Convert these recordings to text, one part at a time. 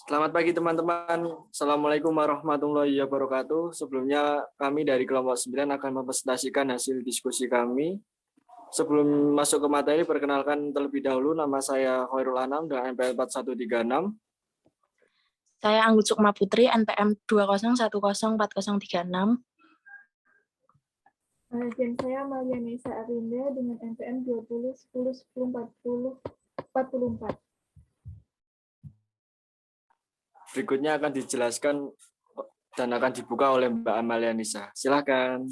Selamat pagi teman-teman. Assalamualaikum warahmatullahi wabarakatuh. Sebelumnya kami dari kelompok 9 akan mempresentasikan hasil diskusi kami. Sebelum masuk ke materi, perkenalkan terlebih dahulu nama saya Khairul Anam dengan NPM 4136. Saya Anggun Sukma Putri, NPM 2010436. Dan saya Malianisa Arinda dengan NPM 2010104044. Berikutnya akan dijelaskan dan akan dibuka oleh Mbak Amalia Nisa. Silakan.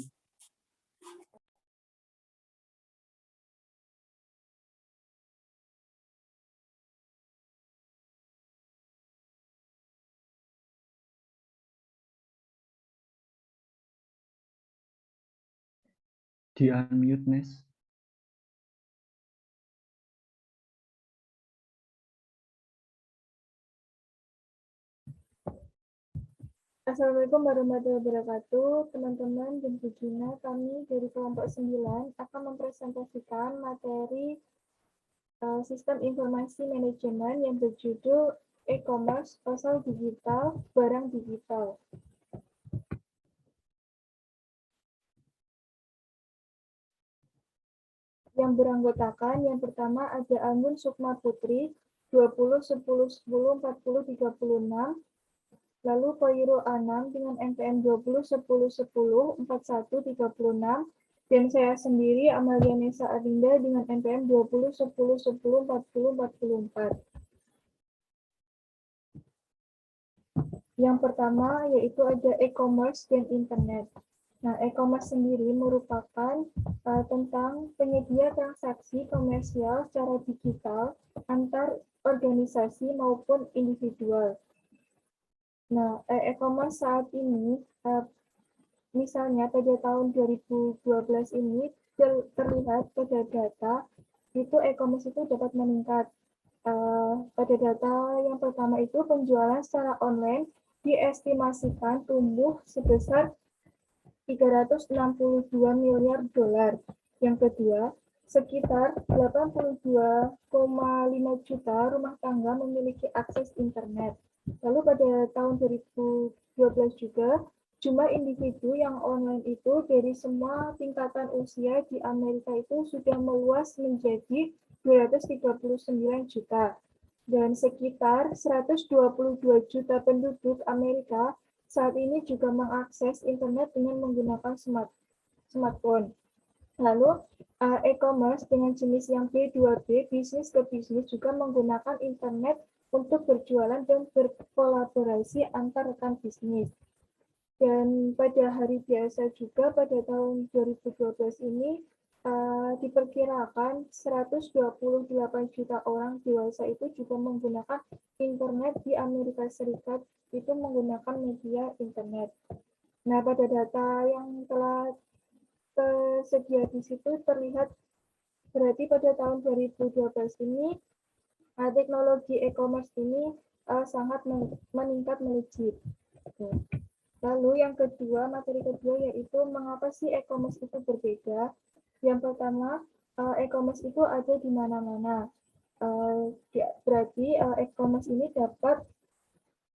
Di unmute, Nes. Assalamualaikum warahmatullahi wabarakatuh. Teman-teman dan Bu Gina, kami dari kelompok 9 akan mempresentasikan materi Sistem Informasi Manajemen yang berjudul E-commerce, pasar digital, barang digital. Yang beranggotakan yang pertama ada Anggun Sukma Putri 2010104036, lalu Khairul Anam dengan NPM 2010104136, dan saya sendiri Amalia Nisa Arinda dengan NPM 2010104044. Yang pertama yaitu ada e-commerce dan internet. Nah, e-commerce sendiri merupakan tentang penyedia transaksi komersial secara digital antar organisasi maupun individual. Nah, e-commerce saat ini, misalnya pada tahun 2012 ini terlihat pada data, itu e-commerce itu dapat meningkat. Pada data yang pertama itu penjualan secara online diestimasikan tumbuh sebesar 362 miliar dolar. Yang kedua, sekitar 82,5 juta rumah tangga memiliki akses internet. Lalu pada tahun 2012 juga, jumlah individu yang online itu dari semua tingkatan usia di Amerika itu sudah meluas menjadi 239 juta. Dan sekitar 122 juta penduduk Amerika saat ini juga mengakses internet dengan menggunakan smartphone. Lalu e-commerce dengan jenis yang B2B, bisnis ke bisnis, juga menggunakan internet untuk berjualan dan berkolaborasi antar rekan bisnis. Dan pada hari biasa juga pada tahun 2012 ini diperkirakan 128 juta orang dewasa itu juga menggunakan internet di Amerika Serikat, itu menggunakan media internet. Nah, pada data yang telah tersedia di situ terlihat berarti pada tahun 2012 ini teknologi e-commerce ini sangat meningkat melejit. Lalu yang kedua, materi kedua yaitu mengapa sih e-commerce itu berbeda. Yang pertama, e-commerce itu ada di mana-mana. Berarti e-commerce ini dapat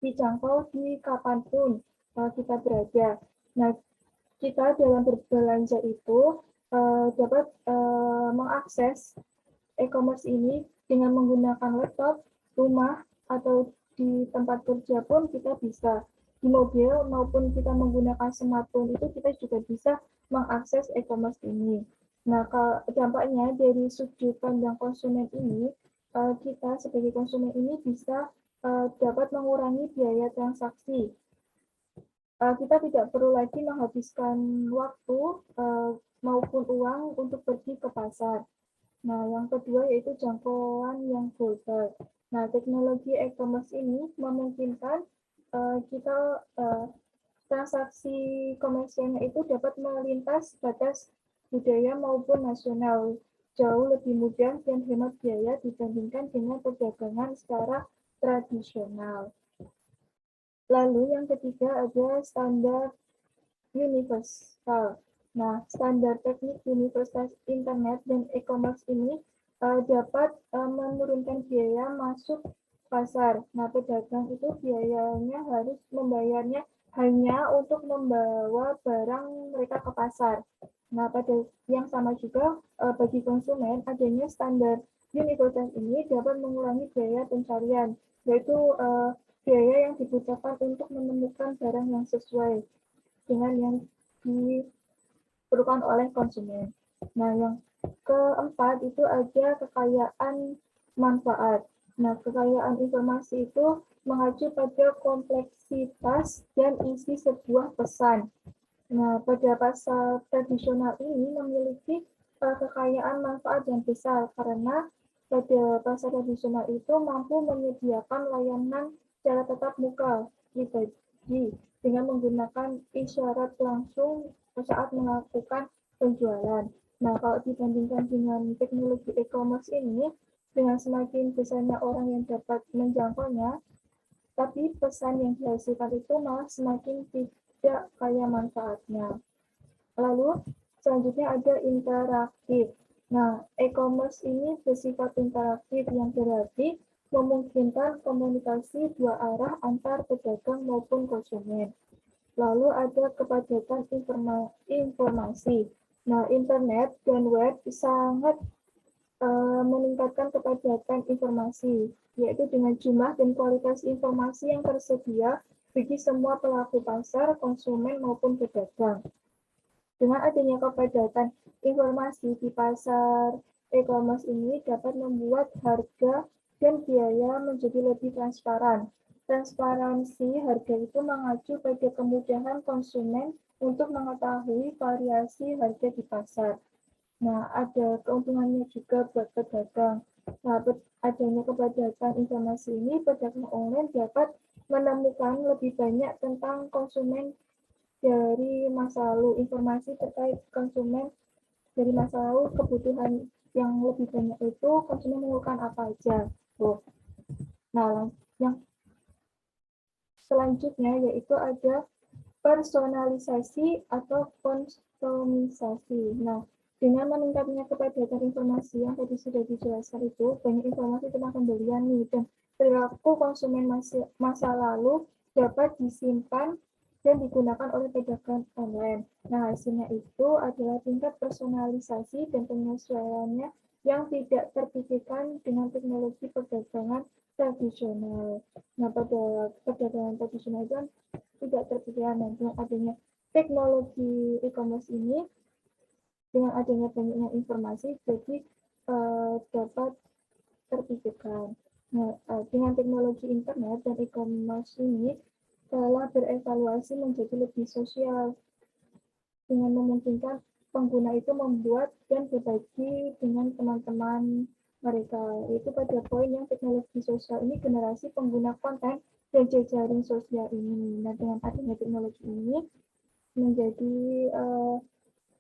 dijangkau di kapanpun kita berada. Nah, kita dalam berbelanja itu dapat mengakses e-commerce ini dengan menggunakan laptop, rumah, atau di tempat kerja pun kita bisa. Di mobil maupun kita menggunakan smartphone itu kita juga bisa mengakses e-commerce ini. Nah, dampaknya dari sudut pandang konsumen ini, kita sebagai konsumen ini bisa dapat mengurangi biaya transaksi. Kita tidak perlu lagi menghabiskan waktu maupun uang untuk pergi ke pasar. Nah, yang kedua yaitu jangkauan yang global. Nah, teknologi e-commerce ini memungkinkan kita transaksi komersialnya itu dapat melintas batas budaya maupun nasional, jauh lebih mudah dan hemat biaya dibandingkan dengan perdagangan secara tradisional. Lalu yang ketiga ada standar universal. Nah, standar teknik universal internet dan e-commerce ini dapat menurunkan biaya masuk pasar. Nah, pedagang itu biayanya harus membayarnya hanya untuk membawa barang mereka ke pasar. Nah, pada yang sama juga bagi konsumen adanya standar universal ini dapat mengurangi biaya pencarian, yaitu biaya yang dibutuhkan untuk menemukan barang yang sesuai dengan yang diperlukan oleh konsumen. Nah, yang keempat itu ada kekayaan manfaat. Nah, kekayaan informasi itu mengacu pada kompleksitas dan isi sebuah pesan. Nah, pada pasar tradisional ini memiliki kekayaan manfaat yang besar karena pada pasar tradisional itu mampu menyediakan layanan secara tatap muka pribadi dengan menggunakan isyarat langsung saat melakukan penjualan. Nah, kalau dibandingkan dengan teknologi e-commerce ini, dengan semakin besarnya orang yang dapat menjangkaunya, tapi pesan yang dihasilkan itu malah semakin tidak kaya manfaatnya. Lalu selanjutnya ada interaktif. Nah, e-commerce ini bersifat interaktif yang berarti memungkinkan komunikasi dua arah antar pedagang maupun konsumen. Lalu ada kepadatan informasi. Nah, internet dan web sangat meningkatkan kepadatan informasi, yaitu dengan jumlah dan kualitas informasi yang tersedia bagi semua pelaku pasar, konsumen, maupun pedagang. Dengan adanya kepadatan informasi di pasar e-commerce ini dapat membuat harga dan biaya menjadi lebih transparan. Transparansi harga itu mengacu pada kemudahan konsumen untuk mengetahui variasi harga di pasar. Nah, ada keuntungannya juga buat pedagang. Nah, adanya kepadatan informasi ini, pedagang online dapat menemukan lebih banyak tentang konsumen dari masa lalu, informasi terkait konsumen dari masa lalu, kebutuhan yang lebih banyak itu konsumen melakukan apa aja. Tuh. Nah, yang selanjutnya yaitu ada personalisasi atau kustomisasi. Nah, dengan meningkatnya kepadatan informasi yang tadi sudah dijelaskan itu, banyak informasi tentang pembelian nih, dan perilaku konsumen masa lalu dapat disimpan dan digunakan oleh pedagang online. Nah, hasilnya itu adalah tingkat personalisasi dan penyesuaiannya yang tidak terpikirkan dengan teknologi perdagangan tradisional. Nah, pada perdagangan tradisional itu tidak terpikirkan dengan adanya teknologi e-commerce ini, dengan adanya banyaknya informasi, jadi dapat terpikirkan. Nah, dengan teknologi internet dan e-commerce ini telah berevaluasi menjadi lebih sosial dengan memungkinkan pengguna itu membuat dan berbagi dengan teman-teman mereka. Itu pada poin yang teknologi sosial ini generasi pengguna konten dan jejaring sosial ini. Nah, dengan adanya teknologi ini menjadi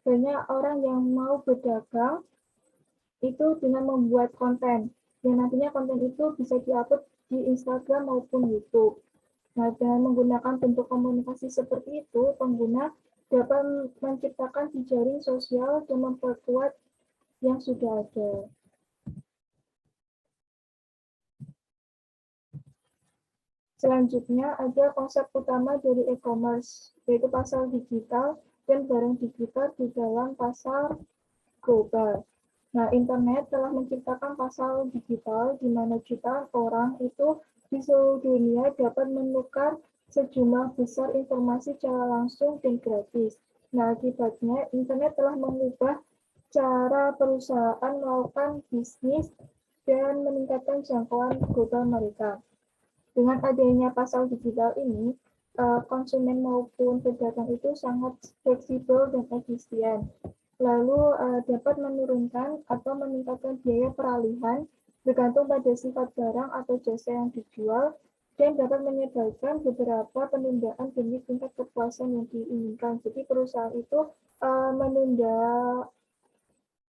banyak orang yang mau berdagang itu dengan membuat konten. Yang nantinya konten itu bisa diupload di Instagram maupun YouTube. Nah, dengan menggunakan bentuk komunikasi seperti itu, pengguna dapat menciptakan jejaring sosial dan memperkuat yang sudah ada. Selanjutnya ada konsep utama dari e-commerce, yaitu pasar digital dan barang digital di dalam pasar global. Nah, internet telah menciptakan pasar digital di mana jutaan orang itu di seluruh dunia dapat menukar sejumlah besar informasi secara langsung dan gratis. Nah, akibatnya internet telah mengubah cara perusahaan melakukan bisnis dan meningkatkan jangkauan global mereka. Dengan adanya pasar digital ini, konsumen maupun pedagang itu sangat fleksibel dan efisien. Lalu dapat menurunkan atau meningkatkan biaya peralihan bergantung pada sifat barang atau jasa yang dijual dan dapat menyebabkan beberapa penundaan demi tingkat kepuasan yang diinginkan. Jadi perusahaan itu menunda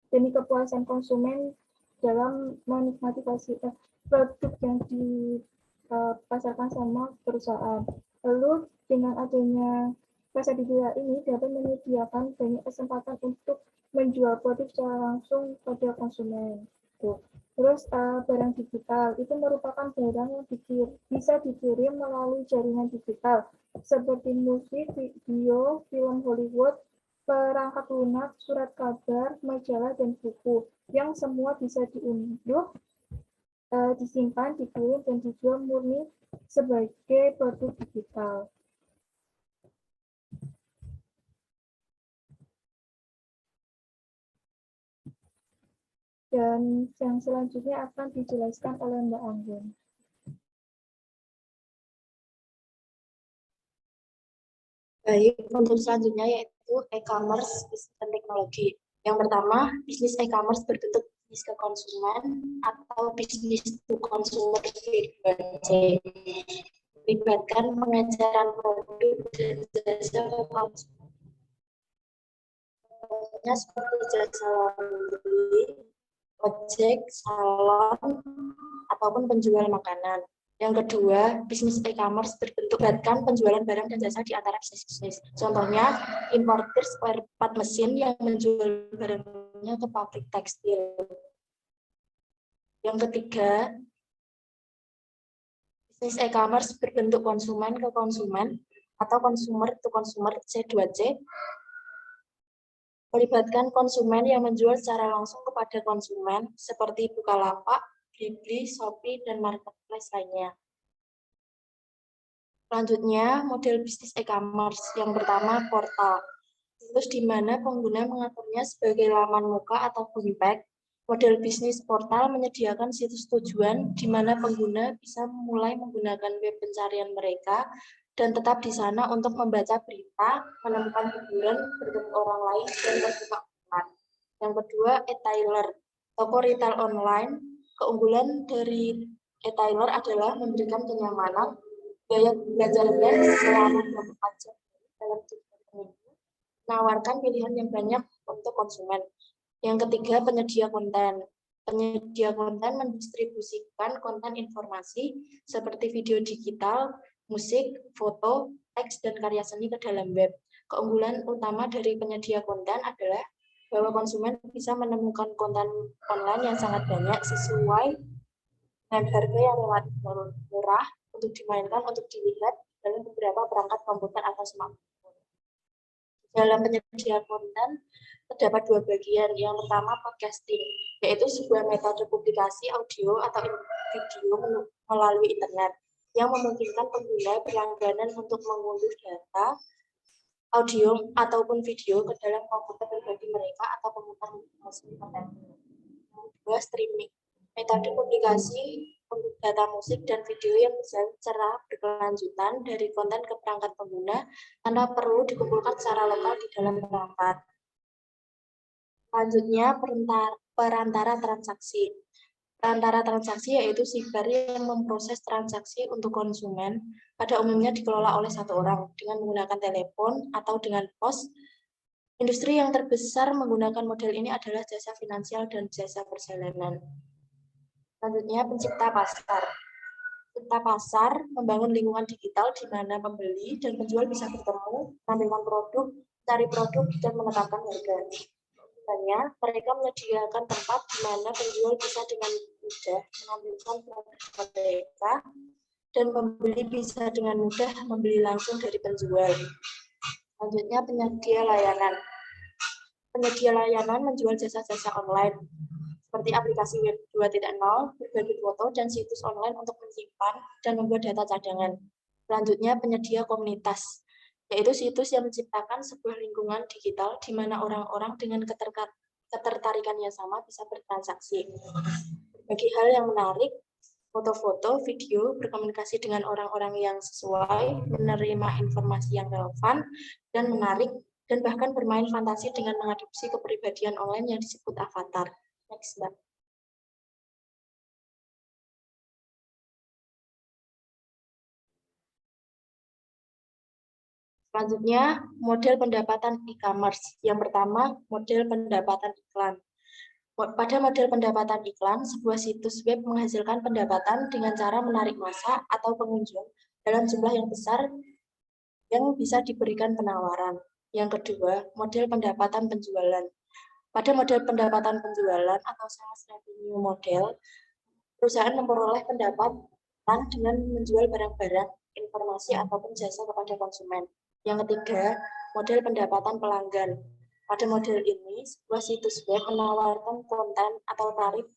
demi kepuasan konsumen dalam menikmati produk yang dipasarkan sama perusahaan. Lalu dengan adanya pasar digital ini dapat menyediakan banyak kesempatan untuk menjual produk secara langsung pada konsumen. Tuh. Terus barang digital itu merupakan barang yang bisa dikirim melalui jaringan digital seperti musik, video, film Hollywood, perangkat lunak, surat kabar, majalah, dan buku yang semua bisa diunduh, disimpan, dikirim, dan dijual murni sebagai produk digital. Dan yang selanjutnya akan dijelaskan oleh Mbak Anggun. Baik, untuk selanjutnya yaitu e-commerce dan teknologi. Yang pertama, bisnis e-commerce berbentuk bisnis ke konsumen atau bisnis to consumer B2C. Melibatkan pengejaran produk dan jasa ke konsumen. Contohnya seperti jasa laundry, ojek, salon, ataupun penjual makanan. Yang kedua, bisnis e-commerce berbentuk penjualan barang dan jasa di antara bisnis. Contohnya, importer spare part mesin yang menjual barangnya ke pabrik tekstil. Yang ketiga, bisnis e-commerce berbentuk konsumen ke konsumen atau consumer to consumer C2C, melibatkan konsumen yang menjual secara langsung kepada konsumen seperti Bukalapak, Blibli, Shopee, dan marketplace lainnya. Selanjutnya, model bisnis e-commerce. Yang pertama, portal. Situs di mana pengguna mengaturnya sebagai laman muka atau homepage. Model bisnis portal menyediakan situs tujuan di mana pengguna bisa mulai menggunakan web pencarian mereka dan tetap di sana untuk membaca berita, menemukan hiburan, bertemu orang lain, dan berbuka iklan. Yang kedua, e-tailer. Toko retail online. Keunggulan dari e-tailer adalah memberikan kenyamanan, gaya belajarnya selama 24 jam dalam 3 minggu, menawarkan pilihan yang banyak untuk konsumen. Yang ketiga, penyedia konten. Penyedia konten mendistribusikan konten informasi seperti video digital, musik, foto, teks, dan karya seni ke dalam web. Keunggulan utama dari penyedia konten adalah bahwa konsumen bisa menemukan konten online yang sangat banyak sesuai dengan harga yang relatif murah untuk dimainkan, untuk dilihat dalam beberapa perangkat komputer atau smartphone. Dalam penyedia konten terdapat dua bagian. Yang pertama, podcasting, yaitu sebuah metode publikasi audio atau video melalui internet yang memungkinkan pengguna berlangganan untuk mengunduh data audio ataupun video ke dalam komputer pribadi mereka atau komputer musik tertentu. Yang kedua, streaming, metode publikasi untuk data musik dan video yang berjalan secara berkelanjutan dari konten ke perangkat pengguna tanpa perlu dikumpulkan secara lokal di dalam perangkat. Selanjutnya, perantara transaksi. Perantara transaksi yaitu siber yang memproses transaksi untuk konsumen, pada umumnya dikelola oleh satu orang dengan menggunakan telepon atau dengan pos. Industri yang terbesar menggunakan model ini adalah jasa finansial dan jasa perjalanan. Selanjutnya, pencipta pasar. Pencipta pasar membangun lingkungan digital di mana pembeli dan penjual bisa bertemu, menampilkan produk, cari produk, dan menetapkan harga. Mereka menyediakan tempat di mana penjual bisa dengan mudah menampilkan produk mereka dan pembeli bisa dengan mudah membeli langsung dari penjual. Selanjutnya, penyedia layanan. Penyedia layanan menjual jasa-jasa online seperti aplikasi web 2.0, berbagi foto, dan situs online untuk menyimpan dan membuat data cadangan. Selanjutnya, penyedia komunitas, yaitu situs yang menciptakan sebuah lingkungan digital di mana orang-orang dengan ketertarikan yang sama bisa bertransaksi. Bagi hal yang menarik, foto-foto, video, berkomunikasi dengan orang-orang yang sesuai, menerima informasi yang relevan dan menarik, dan bahkan bermain fantasi dengan mengadopsi kepribadian online yang disebut avatar. Next, Mbak. Selanjutnya, model pendapatan e-commerce. Yang pertama, model pendapatan iklan. Pada model pendapatan iklan, sebuah situs web menghasilkan pendapatan dengan cara menarik massa atau pengunjung dalam jumlah yang besar yang bisa diberikan penawaran. Yang kedua, model pendapatan penjualan. Pada model pendapatan penjualan atau sales revenue model, perusahaan memperoleh pendapatan dengan menjual barang-barang, informasi, ataupun jasa kepada konsumen. Yang ketiga, model pendapatan pelanggan. Pada model ini, sebuah situs web menawarkan konten atau tarif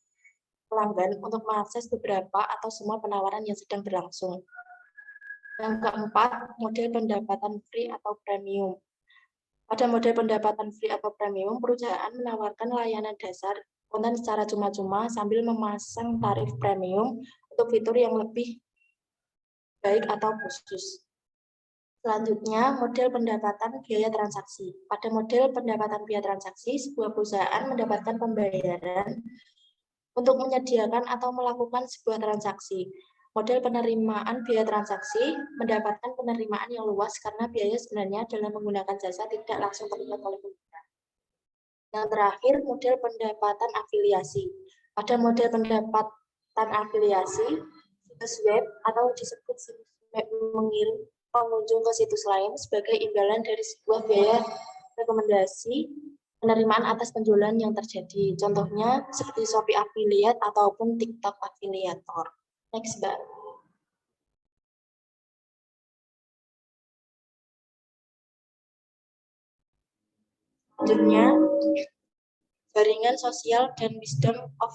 pelanggan untuk mengakses beberapa atau semua penawaran yang sedang berlangsung. Yang keempat, model pendapatan free atau premium. Pada model pendapatan free atau premium, perusahaan menawarkan layanan dasar konten secara cuma-cuma sambil memasang tarif premium untuk fitur yang lebih baik atau khusus. Selanjutnya, model pendapatan biaya transaksi. Pada model pendapatan biaya transaksi, sebuah perusahaan mendapatkan pembayaran untuk menyediakan atau melakukan sebuah transaksi. Model penerimaan biaya transaksi mendapatkan penerimaan yang luas karena biaya sebenarnya dalam menggunakan jasa tidak langsung terlihat oleh pengguna. Yang terakhir, model pendapatan afiliasi. Pada model pendapatan afiliasi, situs web atau disebut situs web mengirim pengunjung ke situs lain sebagai imbalan dari sebuah biaya rekomendasi penerimaan atas penjualan yang terjadi. Contohnya seperti Shopee Affiliate ataupun TikTok Affiliator. Next, Mbak. Selanjutnya, jaringan sosial dan wisdom of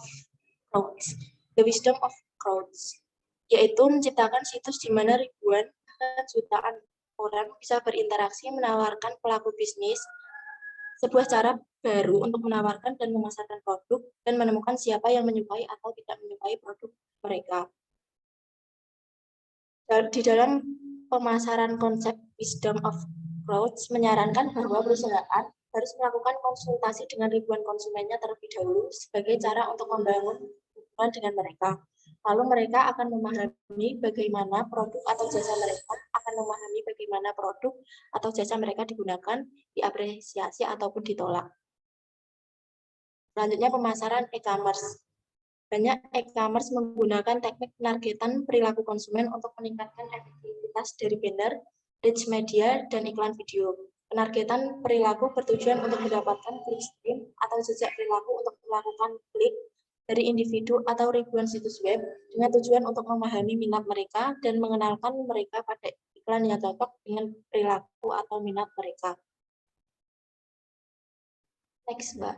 crowds. The wisdom of crowds, yaitu menciptakan situs di mana ribuan bahkan jutaan orang bisa berinteraksi menawarkan pelaku bisnis sebuah cara baru untuk menawarkan dan memasarkan produk dan menemukan siapa yang menyukai atau tidak menyukai produk mereka. Di dalam pemasaran konsep wisdom of crowds menyarankan bahwa perusahaan harus melakukan konsultasi dengan ribuan konsumennya terlebih dahulu sebagai cara untuk membangun hubungan dengan mereka. Lalu mereka akan memahami bagaimana produk atau jasa mereka digunakan, diapresiasi ataupun ditolak. Selanjutnya pemasaran e-commerce. Banyak e-commerce menggunakan teknik penargetan perilaku konsumen untuk meningkatkan efektivitas dari banner, rich media, dan iklan video. Penargetan perilaku bertujuan untuk mendapatkan clickstream atau jejak perilaku untuk melakukan klik dari individu atau ribuan situs web dengan tujuan untuk memahami minat mereka dan mengenalkan mereka pada iklan yang cocok dengan perilaku atau minat mereka. Next, Mbak.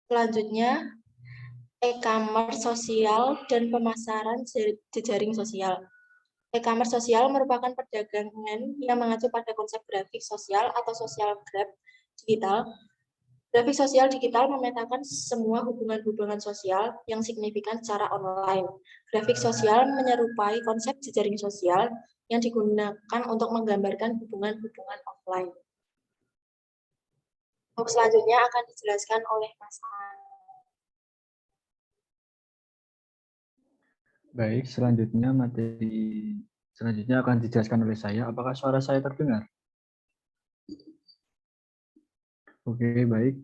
Selanjutnya, e-commerce sosial dan pemasaran jejaring sosial. E-commerce sosial merupakan perdagangan yang mengacu pada konsep grafik sosial atau social graph digital. Grafik sosial digital memetakan semua hubungan-hubungan sosial yang signifikan secara online. Grafik sosial menyerupai konsep jejaring sosial yang digunakan untuk menggambarkan hubungan-hubungan offline. Untuk selanjutnya akan dijelaskan oleh Mas An. Baik, materi selanjutnya akan dijelaskan oleh saya. Apakah suara saya terdengar? Oke, baik.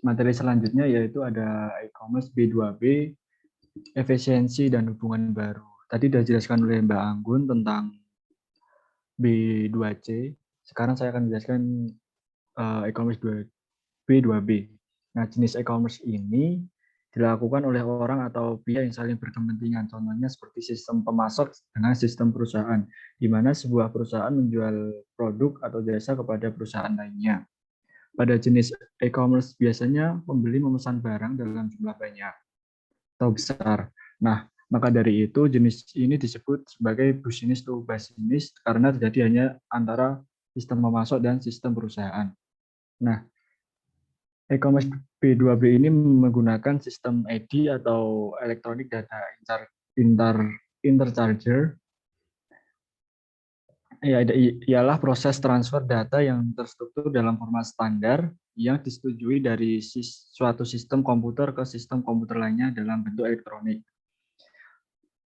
Materi selanjutnya yaitu ada e-commerce B2B, efisiensi dan hubungan baru. Tadi sudah dijelaskan oleh Mbak Anggun tentang B2C. Sekarang saya akan menjelaskan e-commerce B2B. Nah, jenis e-commerce ini dilakukan oleh orang atau pihak yang saling berkepentingan. Contohnya seperti sistem pemasok dengan sistem perusahaan, di mana sebuah perusahaan menjual produk atau jasa kepada perusahaan lainnya. Pada jenis e-commerce biasanya pembeli memesan barang dalam jumlah banyak atau besar. Nah, maka dari itu jenis ini disebut sebagai business to business karena terjadi hanya antara sistem pemasok dan sistem perusahaan. Nah, e-commerce B2B ini menggunakan sistem EDI atau Electronic Data Interchange. Ialah proses transfer data yang terstruktur dalam format standar yang disetujui dari suatu sistem komputer ke sistem komputer lainnya dalam bentuk elektronik.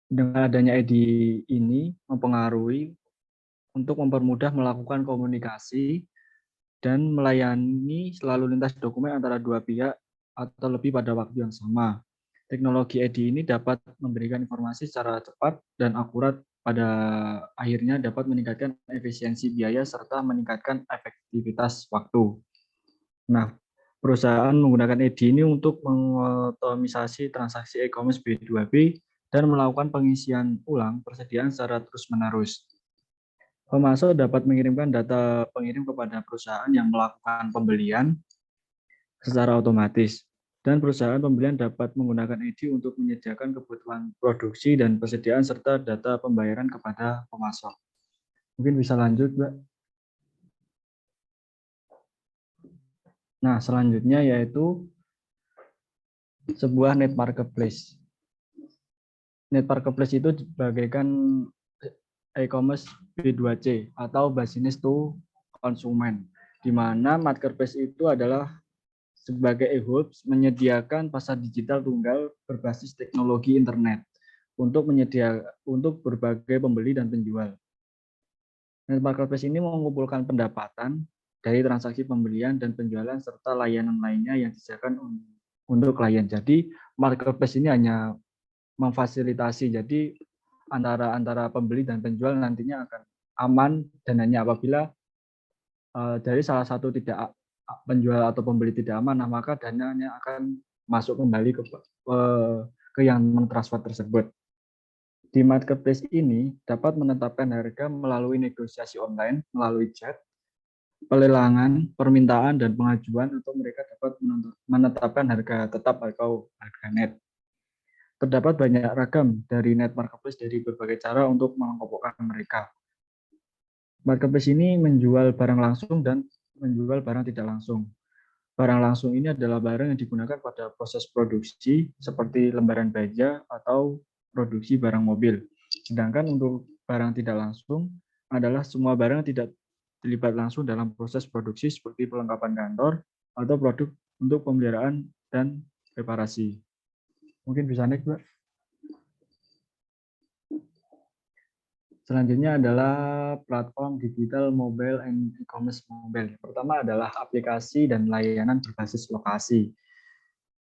Dengan adanya EDI ini mempengaruhi untuk mempermudah melakukan komunikasi dan melayani selalu lintas dokumen antara dua pihak atau lebih pada waktu yang sama. Teknologi EDI ini dapat memberikan informasi secara cepat dan akurat pada akhirnya dapat meningkatkan efisiensi biaya serta meningkatkan efektivitas waktu. Nah, perusahaan menggunakan EDI ini untuk mengotomisasi transaksi e-commerce B2B dan melakukan pengisian ulang persediaan secara terus-menerus. Pemasok dapat mengirimkan data pengirim kepada perusahaan yang melakukan pembelian secara otomatis, dan perusahaan pembelian dapat menggunakan EDI untuk menyediakan kebutuhan produksi dan persediaan serta data pembayaran kepada pemasok. Mungkin bisa lanjut, Mbak. Nah, selanjutnya yaitu sebuah net marketplace. Net marketplace itu bagaikan e-commerce B2C atau business to consumer, di mana marketplace itu adalah sebagai e-hubs menyediakan pasar digital tunggal berbasis teknologi internet untuk berbagai pembeli dan penjual. Net marketplace ini mengumpulkan pendapatan dari transaksi pembelian dan penjualan serta layanan lainnya yang disediakan untuk klien. Jadi marketplace ini hanya memfasilitasi, jadi antara pembeli dan penjual nantinya akan aman, dan hanya apabila dari salah satu tidak penjual atau pembeli tidak aman, nah maka dananya akan masuk kembali ke yang mentransfer tersebut. Di marketplace ini dapat menetapkan harga melalui negosiasi online, melalui chat, pelelangan, permintaan, dan pengajuan, atau mereka dapat menetapkan harga tetap atau harga net. Terdapat banyak ragam dari net marketplace dari berbagai cara untuk mengelompokkan mereka. Marketplace ini menjual barang langsung dan menjual barang tidak langsung. Barang langsung ini adalah barang yang digunakan pada proses produksi seperti lembaran baja atau produksi barang mobil. Sedangkan untuk barang tidak langsung adalah semua barang yang tidak terlibat langsung dalam proses produksi seperti perlengkapan kantor atau produk untuk pemeliharaan dan reparasi. Mungkin bisa next, Mbak. Selanjutnya adalah platform digital mobile and e-commerce mobile. Pertama adalah aplikasi dan layanan berbasis lokasi.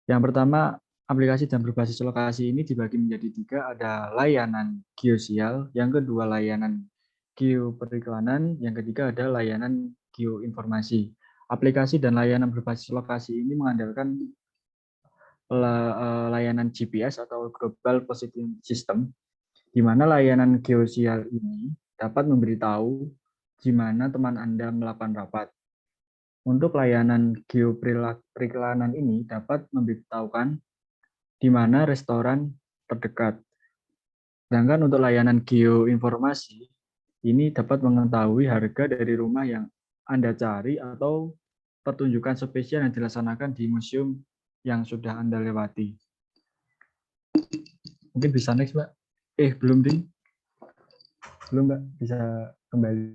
Yang pertama, aplikasi dan berbasis lokasi ini dibagi menjadi 3, ada layanan geosial, yang kedua layanan geoperiklanan, yang ketiga ada layanan geoinformasi. Aplikasi dan layanan berbasis lokasi ini mengandalkan layanan GPS atau Global Positioning System, di mana layanan geosial ini dapat memberitahu di mana teman Anda melakukan rapat. Untuk layanan geoperiklanan ini dapat memberitahukan di mana restoran terdekat. Sedangkan untuk layanan geoinformasi ini dapat mengetahui harga dari rumah yang Anda cari atau pertunjukan spesial yang dilaksanakan di museum yang sudah Anda lewati. Mungkin bisa next, Mbak. Belum, Ding. Belum, Mbak. Bisa kembali.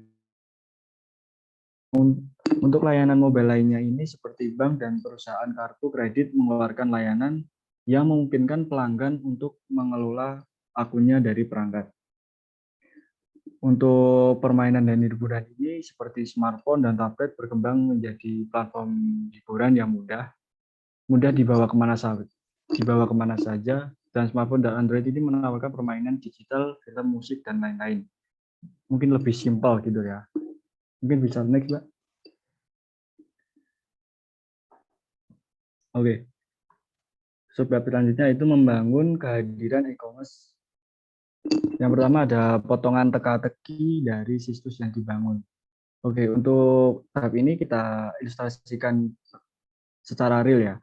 Untuk layanan mobile lainnya ini seperti bank dan perusahaan kartu kredit mengeluarkan layanan yang memungkinkan pelanggan untuk mengelola akunnya dari perangkat. Untuk permainan dan hiburan ini seperti smartphone dan tablet berkembang menjadi platform hiburan yang mudah dibawa kemana saja, dan smartphone dan Android ini menawarkan permainan digital, film, musik, dan lain-lain. Mungkin lebih simpel gitu ya. Mungkin bisa next, Mbak. Oke. Sebab selanjutnya itu membangun kehadiran e-commerce. Yang pertama ada potongan teka-teki dari situs yang dibangun. Oke, untuk tahap ini kita ilustrasikan secara real ya.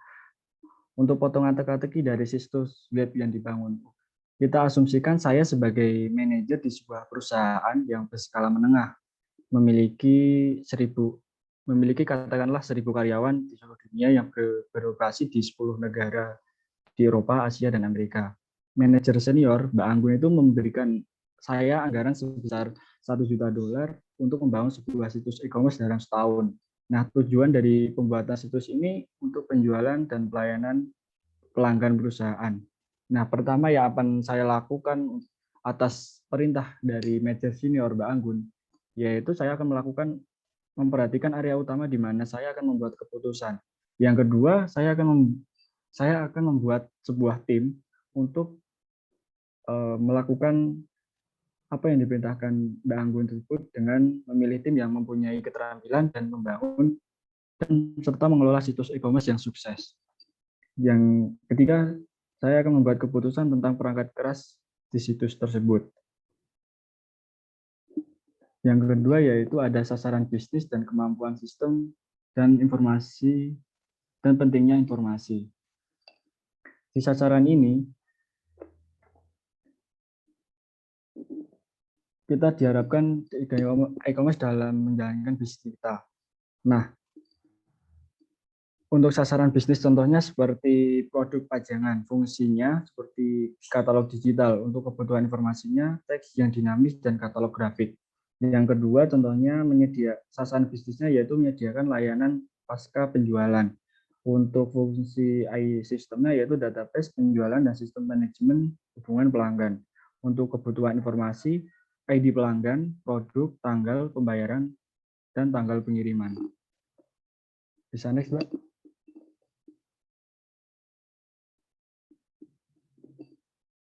Untuk potongan teka-teki dari situs web yang dibangun. Kita asumsikan saya sebagai manajer di sebuah perusahaan yang berskala menengah, memiliki katakanlah 1.000 karyawan di seluruh dunia yang beroperasi di 10 negara di Eropa, Asia, dan Amerika. Manajer senior, Mbak Anggun, itu memberikan saya anggaran sebesar $1 juta untuk membangun sebuah situs e-commerce dalam setahun. Nah, tujuan dari pembuatan situs ini untuk penjualan dan pelayanan pelanggan perusahaan. Nah, pertama yang akan saya lakukan atas perintah dari manajer senior Mbak Anggun, yaitu saya akan memperhatikan area utama di mana saya akan membuat keputusan. Yang kedua, saya akan membuat sebuah tim untuk melakukan apa yang diperintahkan Mbak Anggun tersebut dengan memilih tim yang mempunyai keterampilan dan membangun dan serta mengelola situs e-commerce yang sukses. Yang ketiga, saya akan membuat keputusan tentang perangkat keras di situs tersebut. Yang kedua yaitu ada sasaran bisnis dan kemampuan sistem dan informasi dan pentingnya informasi. Di sasaran ini, kita diharapkan e-commerce dalam menjalankan bisnis kita. Nah, untuk sasaran bisnis contohnya seperti produk pajangan, fungsinya seperti katalog digital untuk kebutuhan informasinya, teks yang dinamis, dan katalog grafik. Yang kedua contohnya sasaran bisnisnya yaitu menyediakan layanan pasca penjualan. Untuk fungsi AI sistemnya yaitu database penjualan dan sistem manajemen hubungan pelanggan. Untuk kebutuhan informasi, ID pelanggan, produk, tanggal pembayaran, dan tanggal pengiriman. Bisa next, Mbak.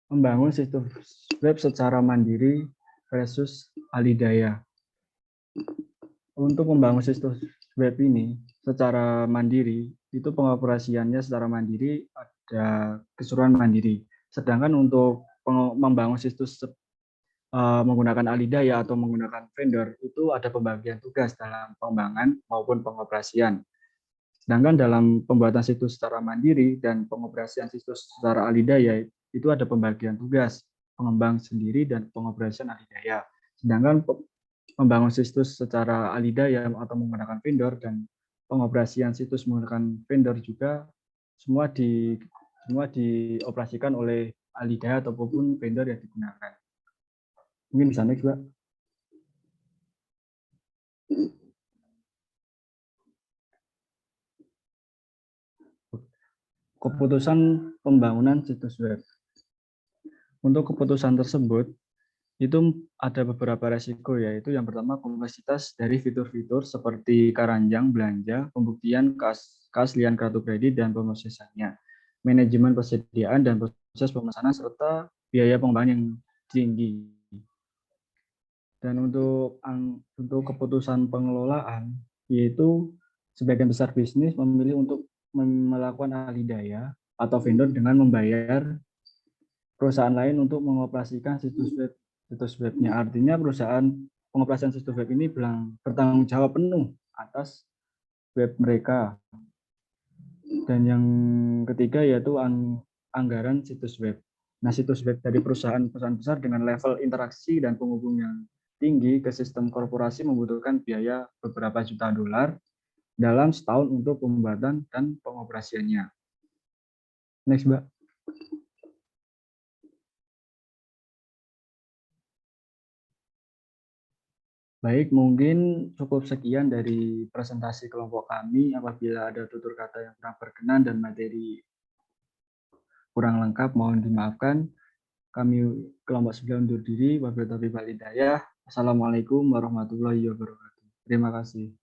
Membangun situs web secara mandiri versus alidaya. Untuk membangun situs web ini secara mandiri, itu pengoperasiannya secara mandiri ada keseluruhan mandiri. Sedangkan untuk membangun situs menggunakan alidaya atau menggunakan vendor, itu ada pembagian tugas dalam pengembangan maupun pengoperasian. Sedangkan dalam pembuatan situs secara mandiri dan pengoperasian situs secara alidaya, itu ada pembagian tugas, pengembang sendiri dan pengoperasian alidaya. Sedangkan membangun situs secara alidaya atau menggunakan vendor dan pengoperasian situs menggunakan vendor juga semua dioperasikan oleh alidaya ataupun vendor yang digunakan. Mungkin bisa next, Mbak. Keputusan pembangunan situs web. Untuk keputusan tersebut, itu ada beberapa resiko, yaitu yang pertama kompleksitas dari fitur-fitur seperti keranjang belanja, pembuktian keaslian kartu kredit dan pemrosesannya, manajemen persediaan dan proses pemesanan, serta biaya pengembangan yang tinggi. Dan untuk keputusan pengelolaan, yaitu sebagian besar bisnis memilih untuk melakukan alidaya atau vendor dengan membayar perusahaan lain untuk mengoperasikan situs webnya. Artinya perusahaan pengoperasian situs web ini bertanggung jawab penuh atas web mereka. Dan yang ketiga yaitu anggaran situs web. Nah, situs web dari perusahaan-perusahaan besar dengan level interaksi dan penghubung yang tinggi ke sistem korporasi membutuhkan biaya beberapa juta dolar dalam setahun untuk pembuatan dan pengoperasiannya. Next, Mbak. Baik, mungkin cukup sekian dari presentasi kelompok kami. Apabila ada tutur kata yang kurang berkenan dan materi kurang lengkap, mohon dimaafkan. Kami kelompok 9 undur diri. Wabillahi taufiq wal hidayah. Assalamualaikum warahmatullahi wabarakatuh. Terima kasih.